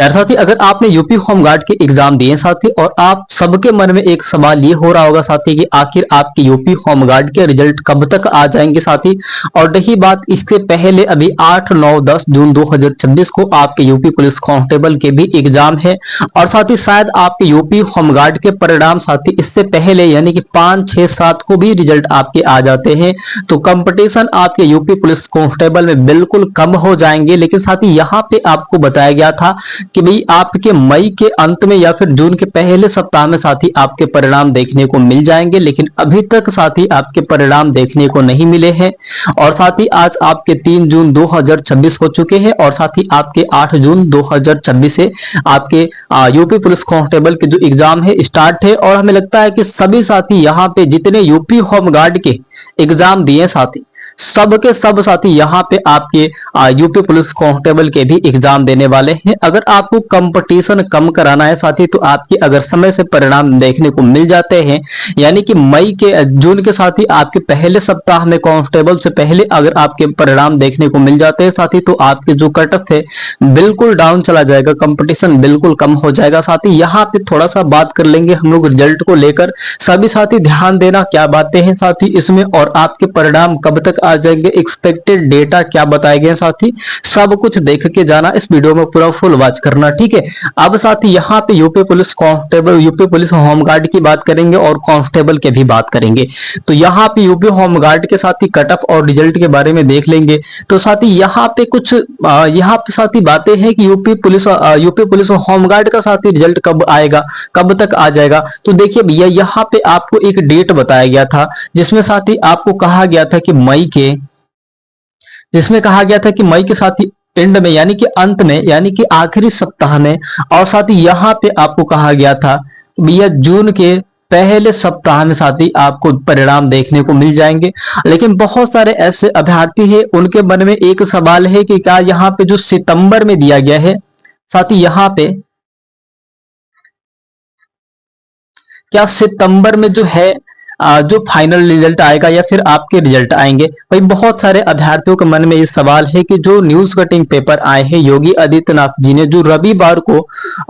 यार साथी, अगर आपने यूपी होमगार्ड के एग्जाम दिए साथी, और आप सबके मन में एक सवाल ये हो रहा होगा साथी कि आखिर आपके यूपी होमगार्ड के रिजल्ट कब तक आ जाएंगे साथी। और रही बात इससे पहले, अभी 8, 9, 10 जून 2026 को आपके यूपी पुलिस कांस्टेबल के भी एग्जाम है। और साथ ही शायद आपके यूपी होमगार्ड के परिणाम साथी इससे पहले यानी कि 5, 6, 7 को भी रिजल्ट आपके आ जाते हैं। तो कंपटीशन आपके यूपी पुलिस कांस्टेबल में बिल्कुल कम हो जाएंगे। लेकिन साथी यहाँ पे आपको बताया गया था कि भाई आपके मई के अंत में या फिर जून के पहले सप्ताह में साथी आपके परिणाम देखने को मिल जाएंगे। लेकिन अभी तक साथी आपके परिणाम देखने को नहीं मिले हैं। और साथ ही आज आपके 3 जून 2026 हो चुके हैं, और साथ ही आपके 8 जून 2026 से आपके यूपी पुलिस कांस्टेबल के जो एग्जाम है स्टार्ट है। और हमें लगता है कि सभी साथी यहाँ पे जितने यूपी होमगार्ड के एग्जाम दिए साथी, सबके सब साथी यहाँ पे आपके यूपी पुलिस कांस्टेबल के भी एग्जाम देने वाले हैं। अगर आपको कंपटीशन कम कराना है साथी, तो आपके अगर समय से परिणाम देखने को मिल जाते हैं, यानी कि मई के जून के साथी आपके पहले सप्ताह में कांस्टेबल से पहले अगर आपके परिणाम देखने को मिल जाते हैं साथी, तो आपके जो कट ऑफ है बिल्कुल डाउन चला जाएगा, कंपटीशन बिल्कुल कम हो जाएगा साथी। यहाँ पे थोड़ा सा बात कर लेंगे हम लोग रिजल्ट को लेकर। सभी साथी ध्यान देना क्या बातें हैं साथी इसमें, और आपके परिणाम कब तक आ जाएंगे, एक्सपेक्टेड डेटा क्या बताए गए साथी, सब कुछ देख के जाना, इस वीडियो में पूरा फुल वॉच करना, ठीक है। अब साथी यहाँ पे UP police constable, UP police home guard की बात करेंगे और कांस्टेबल के भी बात करेंगे। तो यहाँ पे यूपी होमगार्ड के साथी कट ऑफ और रिजल्ट के बारे में देख लेंगे। तो साथी यहाँ पे कुछ यहाँ पे साथी बातें हैं कि यूपी पुलिस होमगार्ड का साथी रिजल्ट कब आएगा, कब तक आ जाएगा। तो देखिए भैया, यहाँ पे आपको एक डेट बताया गया था जिसमें साथी आपको कहा गया था कि मई के साथी एंड में यानी कि अंत में, यानी कि आखिरी सप्ताह में। और साथी यहाँ पे आपको कहा गया था कि भैया जून के पहले सप्ताह में साथी आपको परिणाम देखने को मिल जाएंगे। लेकिन बहुत सारे ऐसे अभ्यर्थी हैं, उनके मन में एक सवाल है कि क्या यहाँ पे जो सितंबर में दिया गया है साथी, यहाँ पे क्या सितंबर में जो है जो फाइनल रिजल्ट आएगा या फिर आपके रिजल्ट आएंगे। भाई बहुत सारे अभ्यर्थियों के मन में ये सवाल है कि जो न्यूज कटिंग पेपर आए हैं योगी आदित्यनाथ जी ने, जो रविवार को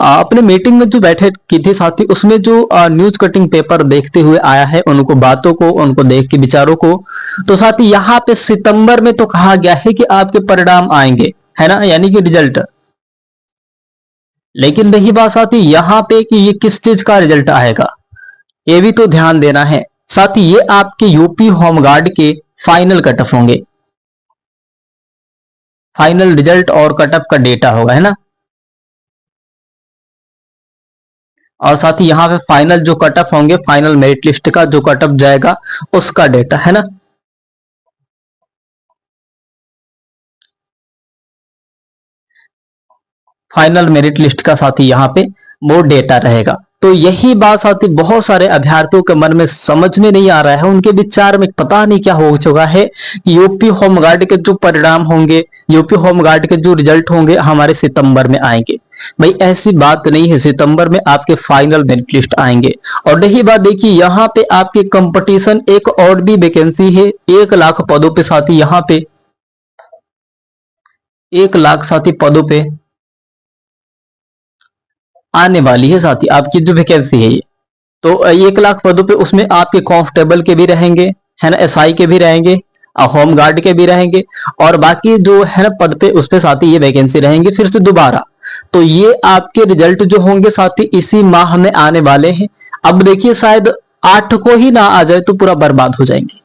अपने मीटिंग में जो बैठे की थी साथी, उसमें जो न्यूज कटिंग पेपर देखते हुए आया है, उनको बातों को, उनको देख के विचारों को, तो साथी यहाँ पे सितंबर में तो कहा गया है कि आपके परिणाम आएंगे, है ना, यानी कि रिजल्ट। लेकिन रही बात साथी यहाँ पे कि ये किस चीज का रिजल्ट आएगा, ये भी तो ध्यान देना है साथ ही। ये आपके यूपी होमगार्ड के फाइनल कट ऑफ होंगे, फाइनल रिजल्ट और कट ऑफ का डेटा होगा, है ना। और साथ ही यहाँ पे फाइनल जो कट ऑफ होंगे, फाइनल मेरिट लिस्ट का जो कट ऑफ जाएगा उसका डेटा, है ना। फाइनल मेरिट लिस्ट का साथी यहाँ पे वो डेटा रहेगा। तो यही बात साथी बहुत सारे अभ्यर्थियों के मन में समझ में नहीं आ रहा है, उनके विचार में पता नहीं क्या हो चुका है कि यूपी होमगार्ड के जो परिणाम होंगे, यूपी होमगार्ड के जो रिजल्ट होंगे हमारे सितंबर में आएंगे। भाई ऐसी बात नहीं है, सितंबर में आपके फाइनल मेरिट लिस्ट आएंगे। और रही बात देखिए, यहाँ पे आपके कंपटीशन एक और भी वैकेंसी है, 1 लाख पदों पे साथी, यहाँ पे 1 लाख साथी पदों पे आने वाली है साथी आपकी जो वैकेंसी है ये। तो 1 लाख पदों पे उसमें आपके कांस्टेबल के भी रहेंगे, है ना, एसआई के भी रहेंगे, होम गार्ड के भी रहेंगे, और बाकी जो है ना पद पे उस पे साथी ये वैकेंसी रहेंगे फिर से दोबारा। तो ये आपके रिजल्ट जो होंगे साथी इसी माह में आने वाले हैं। अब देखिए शायद 8 को ही ना आ जाए तो पूरा बर्बाद हो जाएंगे।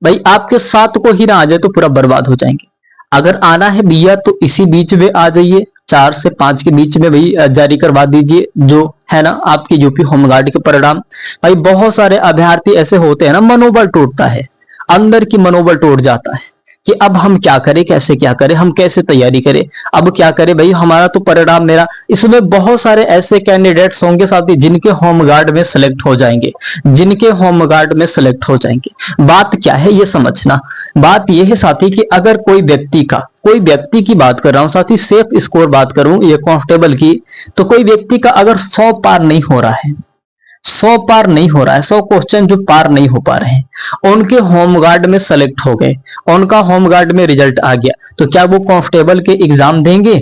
भाई आपके 7 को ही ना आ जाए तो पूरा बर्बाद हो जाएंगे। अगर आना है भैया तो इसी बीच में आ जाइए, 4 से 5 के बीच में भाई जारी करवा दीजिए जो है ना आपके यूपी होमगार्ड के परिणाम। भाई बहुत सारे अभ्यर्थी ऐसे होते हैं ना, मनोबल टूटता है, अंदर की मनोबल टूट जाता है कि अब हम क्या करें, कैसे क्या करें, हम कैसे तैयारी करें, अब क्या करें भाई, हमारा तो परिणाम मेरा। इसमें बहुत सारे ऐसे कैंडिडेट्स होंगे साथी जिनके होमगार्ड में सिलेक्ट हो जाएंगे, जिनके होमगार्ड में सिलेक्ट हो जाएंगे। बात क्या है ये समझना। बात यह है साथी कि अगर कोई व्यक्ति की बात कर रहा हूं साथी, सेफ स्कोर बात करूं ये कांस्टेबल की, तो कोई व्यक्ति का अगर 100 पार नहीं हो रहा है, 100 पार नहीं हो रहा है, 100 क्वेश्चन जो पार नहीं हो पा रहे हैं, उनके होमगार्ड में सेलेक्ट हो गए, उनका होमगार्ड में रिजल्ट आ गया, तो क्या वो कांस्टेबल के एग्जाम देंगे?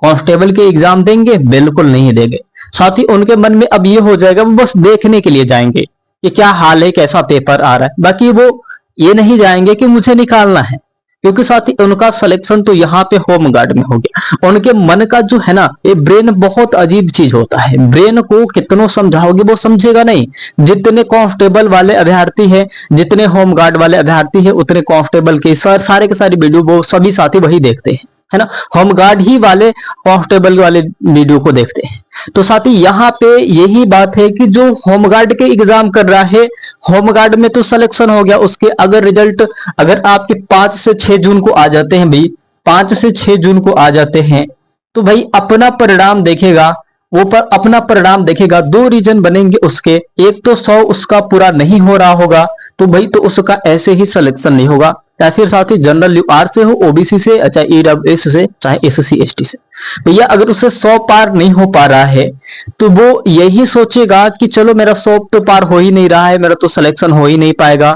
कांस्टेबल के एग्जाम देंगे? बिल्कुल नहीं देंगे। साथ ही उनके मन में अब ये हो जाएगा, वो बस देखने के लिए जाएंगे कि क्या हाल है, कैसा पेपर आ रहा है, बाकी वो ये नहीं जाएंगे कि मुझे निकालना है। क्योंकि साथ ही उनका सिलेक्शन तो यहाँ पे होम गार्ड में हो गया। उनके मन का जो है ना, ये ब्रेन बहुत अजीब चीज होता है। ब्रेन को कितनों समझाओगे वो समझेगा नहीं। जितने कांस्टेबल वाले अभ्यर्थी हैं, जितने होम गार्ड वाले अभ्यर्थी हैं, उतने कांस्टेबल के सारे के सारे वीडियो वो सभी साथी वही देखते हैं, है ना। होम गार्ड ही वाले कांस्टेबल वाले वीडियो को देखते हैं। तो साथी यहाँ पे यही बात है कि जो होम गार्ड के एग्जाम कर रहा है, होम गार्ड में तो सिलेक्शन हो गया उसके, अगर रिजल्ट अगर आपके 5 से 6 जून को आ जाते हैं भाई, 5 से 6 जून को आ जाते हैं, तो भाई अपना परिणाम देखेगा वो, पर अपना परिणाम देखेगा। दो रीजन बनेंगे उसके, एक तो 100 उसका पूरा नहीं हो रहा होगा, तो भाई तो उसका ऐसे ही सिलेक्शन नहीं होगा। या फिर साथ ही जनरल आर से हो, ओबीसी से, चाहे ईडब्ल्यूएस से, चाहे एससी एसटी से, भैया अगर उससे 100 पार नहीं हो पा रहा है तो वो यही सोचेगा कि चलो मेरा 100 तो पार हो ही नहीं रहा है, मेरा तो सिलेक्शन हो ही नहीं पाएगा,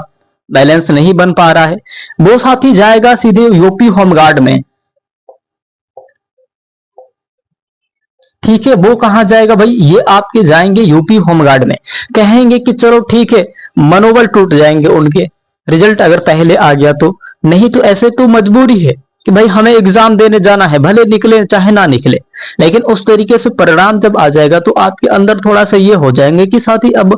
बैलेंस नहीं बन पा रहा है। वो साथी जाएगा सीधे यूपी होमगार्ड में। ठीक है, वो कहां जाएगा भाई, ये आपके जाएंगे यूपी होमगार्ड में। कहेंगे कि चलो ठीक है, मनोबल टूट जाएंगे उनके, रिजल्ट अगर पहले आ गया तो। नहीं तो ऐसे तो मजबूरी है कि भाई हमें एग्जाम देने जाना है, भले निकले चाहे ना निकले। लेकिन उस तरीके से परिणाम जब आ जाएगा तो आपके अंदर थोड़ा सा ये हो जाएंगे कि साथ ही अब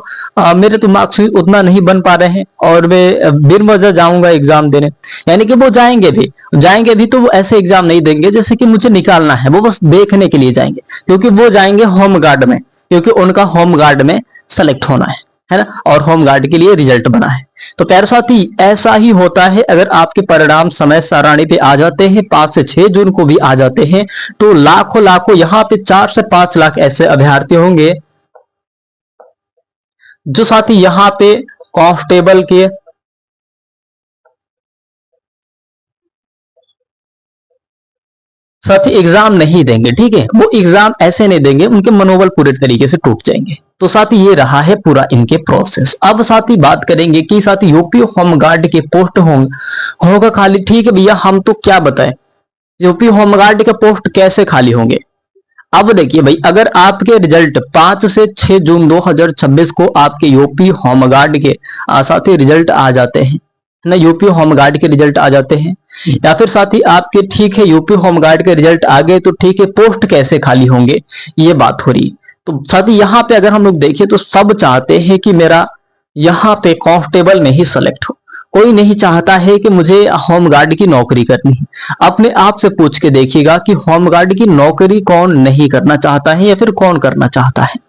मेरे तो मार्क्स उतना नहीं बन पा रहे हैं और मैं बिन वजह जाऊंगा एग्जाम देने। यानी कि वो जाएंगे भी तो वो ऐसे एग्जाम नहीं देंगे जैसे कि मुझे निकालना है, वो बस देखने के लिए जाएंगे, क्योंकि वो जाएंगे होम गार्ड में, क्योंकि उनका होम गार्ड में सेलेक्ट होना है ना, और होम गार्ड के लिए रिजल्ट बना है। तो प्यारे साथी ऐसा ही होता है, अगर आपके परिणाम समय सारणी पे आ जाते हैं, 5 से 6 जून को भी आ जाते हैं, तो लाखों लाखों यहाँ पे 4 से 5 लाख ऐसे अभ्यर्थी होंगे जो साथी यहाँ पे कांस्टेबल के साथ ही एग्जाम नहीं देंगे। ठीक है, वो एग्जाम ऐसे नहीं देंगे, उनके मनोबल पूरे तरीके से टूट जाएंगे। तो साथ ही ये रहा है पूरा इनके प्रोसेस। अब साथ ही बात करेंगे कि साथ ही यूपी होमगार्ड के पोस्ट होगा खाली। ठीक है भैया, हम तो क्या बताएं यूपी होमगार्ड के पोस्ट कैसे खाली होंगे। अब देखिए भाई, अगर आपके रिजल्ट 5 से 6 जून 2026 को आपके यूपी होमगार्ड के साथ ही रिजल्ट आ जाते हैं ना, यूपी होमगार्ड के रिजल्ट आ जाते हैं, या फिर साथ ही आपके ठीक है यूपी होमगार्ड के रिजल्ट आ गए, तो ठीक है पोस्ट कैसे खाली होंगे, ये बात हो रही। तो साथ ही यहाँ पे अगर हम लोग देखें तो सब चाहते हैं कि मेरा यहाँ पे कांस्टेबल नहीं सेलेक्ट हो, कोई नहीं चाहता है कि मुझे होमगार्ड की नौकरी करनी है। अपने आप से पूछ के देखिएगा कि होमगार्ड की नौकरी कौन नहीं करना चाहता है या फिर कौन करना चाहता है।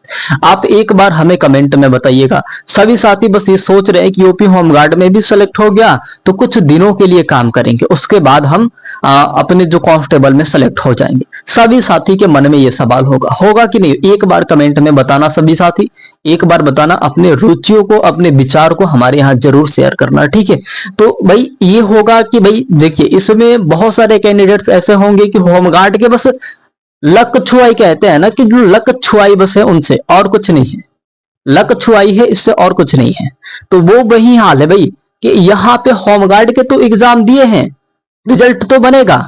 आप एक बार हमें कमेंट में बताइएगा। सभी साथी बस ये सोच रहे हैं कि यूपी होमगार्ड में भी सेलेक्ट हो गया तो कुछ दिनों के लिए काम करेंगे, उसके बाद हम अपने जो कांस्टेबल में सेलेक्ट हो जाएंगे। सभी साथी के मन में ये सवाल होगा कि नहीं, एक बार कमेंट में बताना। सभी साथी एक बार बताना, अपने रुचियों को, अपने विचार को हमारे यहाँ जरूर शेयर करना। ठीक है, तो भाई ये होगा कि भाई देखिए, इसमें बहुत सारे कैंडिडेट्स ऐसे होंगे कि होमगार्ड के बस लक छुआई कहते हैं ना, कि जो लक छुआई बस है उनसे, और कुछ नहीं है। लक छुआई है, इससे और कुछ नहीं है। तो वो वही हाल है भाई कि यहाँ पे होमगार्ड के तो एग्जाम दिए हैं, रिजल्ट तो बनेगा,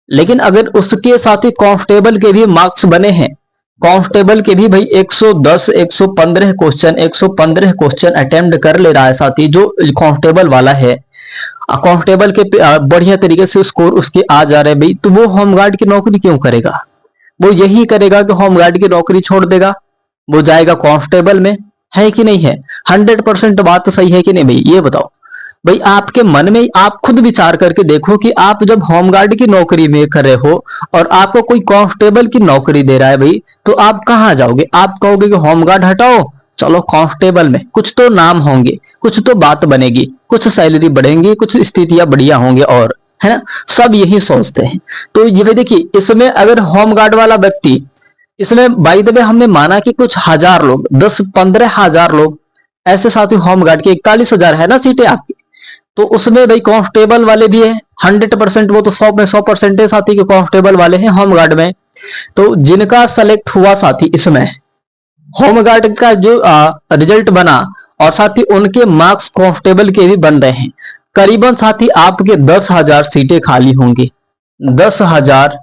लेकिन अगर उसके साथ ही कांस्टेबल के भी मार्क्स बने हैं, कांस्टेबल के भी भाई 110 115 क्वेश्चन 115 क्वेश्चन अटेम्प्ट कर ले रहा है साथी जो कांस्टेबल वाला है, कांस्टेबल के बढ़िया तरीके से स्कोर उसके आ जा रहे भाई, तो वो होमगार्ड की नौकरी क्यों करेगा। वो यही करेगा कि होमगार्ड की नौकरी छोड़ देगा, वो जाएगा कांस्टेबल में। है कि नहीं है, 100% बात सही है कि नहीं भाई, ये बताओ भाई। आपके मन में आप खुद विचार करके देखो कि आप जब होमगार्ड की नौकरी में कर रहे हो और आपको कोई कांस्टेबल की नौकरी दे रहा है भाई, तो आप कहां जाओगे। आप कहोगे कि होमगार्ड हटाओ, चलो कांस्टेबल में, कुछ तो नाम होंगे, कुछ तो बात बनेगी, कुछ सैलरी बढ़ेंगी, कुछ स्थितियां बढ़िया होंगे, और है ना, सब यही सोचते हैं। तो ये देखिए, इसमें अगर होमगार्ड वाला व्यक्ति, इसमें बाय द वे हमने माना कि कुछ हजार लोग, 10-15 हजार लोग ऐसे साथी होमगार्ड के, 41,000 है ना सीटें आपकी, तो उसमें भाई कांस्टेबल वाले भी है 100%, वो तो 100 में 100% है साथी के कांस्टेबल वाले हैं होमगार्ड में। तो जिनका सेलेक्ट हुआ साथी इसमें होमगार्ड का जो रिजल्ट बना, और साथ ही उनके मार्क्स कांस्टेबल के भी बन रहे हैं, करीबन साथी आपके 10,000 सीटें खाली होंगी। 10,000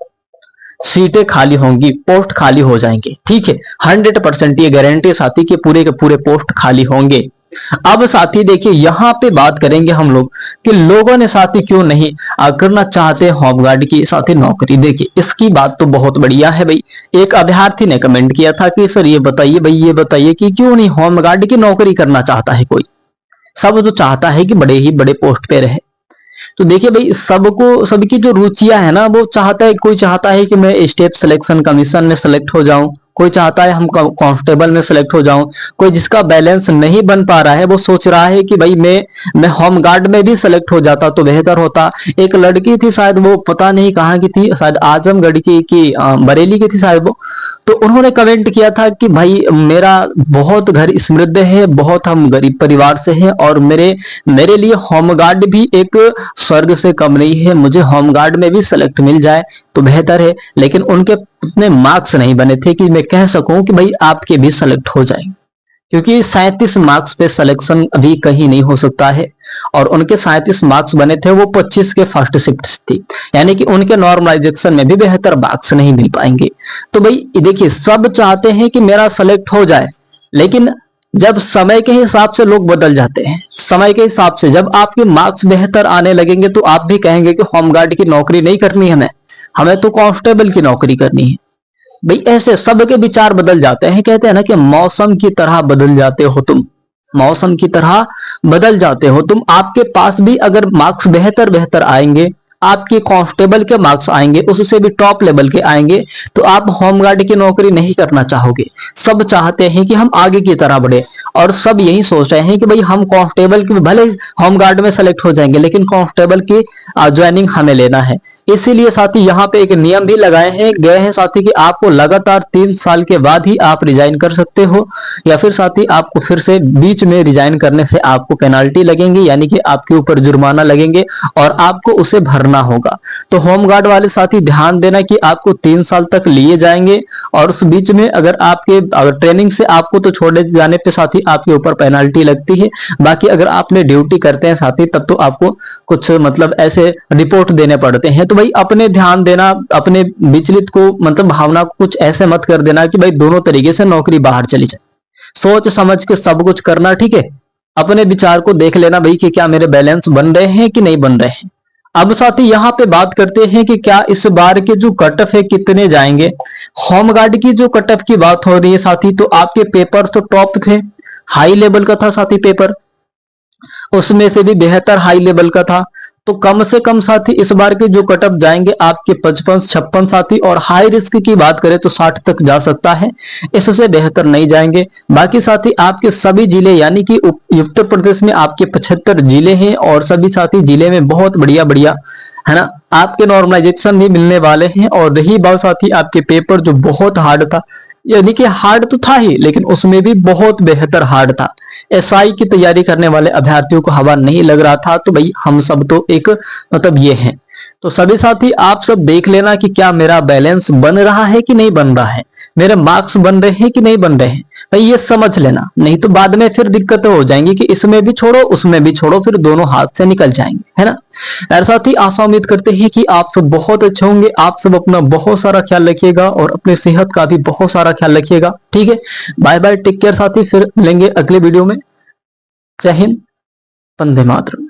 सीटें खाली होंगी, पोस्ट खाली हो जाएंगे। ठीक है, 100% ये गारंटी साथी के पूरे पोस्ट खाली होंगे। अब साथी देखिए यहाँ पे बात करेंगे हम लोग कि लोगों ने साथी क्यों नहीं करना चाहते होमगार्ड की साथी नौकरी। देखिए इसकी बात तो बहुत बढ़िया है भाई। एक अभ्यर्थी ने कमेंट किया था कि सर ये बताइए भाई, ये बताइए कि क्यों नहीं होमगार्ड की नौकरी करना चाहता है कोई। सब तो चाहता है कि बड़े ही बड़े पोस्ट पे रहे। तो देखिए भाई सबको, सबकी जो रुचियां है ना, वो चाहता है, कोई चाहता है कि मैं स्टेट सिलेक्शन कमीशन में सेलेक्ट हो जाऊं, कोई चाहता है हम कांस्टेबल में सेलेक्ट हो जाऊं, कोई जिसका बैलेंस नहीं बन पा रहा है वो सोच रहा है कि भाई मैं होमगार्ड में भी सेलेक्ट हो जाता तो बेहतर होता। एक लड़की थी शायद, वो पता नहीं कहाँ की थी, शायद आजमगढ़ की बरेली की थी शायद वो। तो उन्होंने कमेंट किया था कि भाई मेरा बहुत घर समृद्ध है, बहुत हम गरीब परिवार से हैं और मेरे लिए होमगार्ड भी एक स्वर्ग से कम नहीं है, मुझे होमगार्ड में भी सेलेक्ट मिल जाए तो बेहतर है। लेकिन उनके उतने मार्क्स नहीं बने थे कि मैं कह सकूं कि भाई आपके भी सेलेक्ट हो जाएंगे, क्योंकि 37 मार्क्स पे सिलेक्शन अभी कहीं नहीं हो सकता है और उनके 37 मार्क्स बने थे, वो 25 के फर्स्ट शिफ्ट थी, यानी कि उनके नॉर्मलाइजेशन में भी बेहतर मार्क्स नहीं मिल पाएंगे। तो भाई देखिए सब चाहते हैं कि मेरा सेलेक्ट हो जाए, लेकिन जब समय के हिसाब से लोग बदल जाते हैं, समय के हिसाब से जब आपके मार्क्स बेहतर आने लगेंगे तो आप भी कहेंगे कि होमगार्ड की नौकरी नहीं करनी है, हमें तो कांस्टेबल की नौकरी करनी है। भाई ऐसे सबके विचार बदल जाते हैं। कहते हैं ना कि मौसम की तरह बदल जाते हो तुम, मौसम की तरह बदल जाते हो तुम। आपके पास भी अगर मार्क्स बेहतर बेहतर आएंगे, आपके कांस्टेबल के मार्क्स आएंगे, उससे भी टॉप लेवल के आएंगे, तो आप होमगार्ड की नौकरी नहीं करना चाहोगे। सब चाहते हैं कि हम आगे की तरह बढ़े और सब यही सोच रहे हैं कि भाई हम कांस्टेबल के, भले होमगार्ड में सेलेक्ट हो जाएंगे लेकिन कांस्टेबल की ज्वाइनिंग हमें लेना है। इसीलिए साथी यहाँ पे एक नियम भी लगाए गए हैं साथी कि आपको लगातार 3 साल के बाद ही आप रिजाइन कर सकते हो, या फिर साथी आपको फिर से बीच में रिजाइन करने से आपको पेनाल्टी लगेंगी, यानी कि आपके ऊपर जुर्माना लगेंगे और आपको उसे भरना होगा। तो होमगार्ड वाले साथी ध्यान देना कि आपको 3 साल तक लिए जाएंगे और उस बीच में अगर ट्रेनिंग से आपको तो छोड़े जाने पे साथी आपके ऊपर पेनाल्टी लगती है। बाकी अगर आपने ड्यूटी करते हैं साथी तब तो आपको कुछ मतलब ऐसे रिपोर्ट देने पड़ते हैं। तो भाई अपने ध्यान देना, अपने विचलित को मतलब भावना को कुछ ऐसे मत कर देना कि भाई दोनों तरीके से नौकरी बाहर चली जाए। सोच समझ के सब कुछ करना, ठीक है। अपने विचार को देख लेना भाई कि क्या मेरे बैलेंस बन रहे हैं कि नहीं बन रहे हैं। अब साथी यहाँ पे बात करते हैं कि क्या इस बार के जो कट ऑफ है कितने जाएंगे। होमगार्ड की जो कट ऑफ की बात हो रही है साथी, तो आपके पेपर तो टॉप थे, हाई लेवल का था साथी पेपर, उसमें से भी बेहतर हाई लेवल का था। तो कम से कम साथी इस बार के जो कट ऑफ जाएंगे आपके 55-56 साथी, और हाई रिस्क की बात करें तो 60 तक जा सकता है, इससे बेहतर नहीं जाएंगे। बाकी साथी आपके सभी जिले, यानी कि उत्तर प्रदेश में आपके 75 जिले हैं और सभी साथी जिले में बहुत बढ़िया बढ़िया है ना आपके नॉर्मलाइजेशन भी मिलने वाले हैं। और रही बात साथी आपके पेपर जो बहुत हार्ड था, यानी कि हार्ड तो था ही लेकिन उसमें भी बहुत बेहतर हार्ड था, एसआई की तैयारी करने वाले अभ्यर्थियों को हवा नहीं लग रहा था। तो भाई हम सब तो एक मतलब ये है। तो सभी साथी आप सब देख लेना कि क्या मेरा बैलेंस बन रहा है कि नहीं बन रहा है, मेरे मार्क्स बन रहे हैं कि नहीं बन रहे हैं। भाई ये समझ लेना, नहीं तो बाद में फिर दिक्कतें हो जाएंगी कि इसमें भी छोड़ो उसमें भी छोड़ो, फिर दोनों हाथ से निकल जाएंगे, है ना। यार साथी आशा उम्मीद करते हैं कि आप सब बहुत अच्छे होंगे। आप सब अपना बहुत सारा ख्याल रखिएगा और अपने सेहत का भी बहुत सारा ख्याल रखिएगा, ठीक है। बाय बाय, टेक केयर साथी, फिर मिलेंगे अगले वीडियो में। जय हिंद, वंदे मातरम।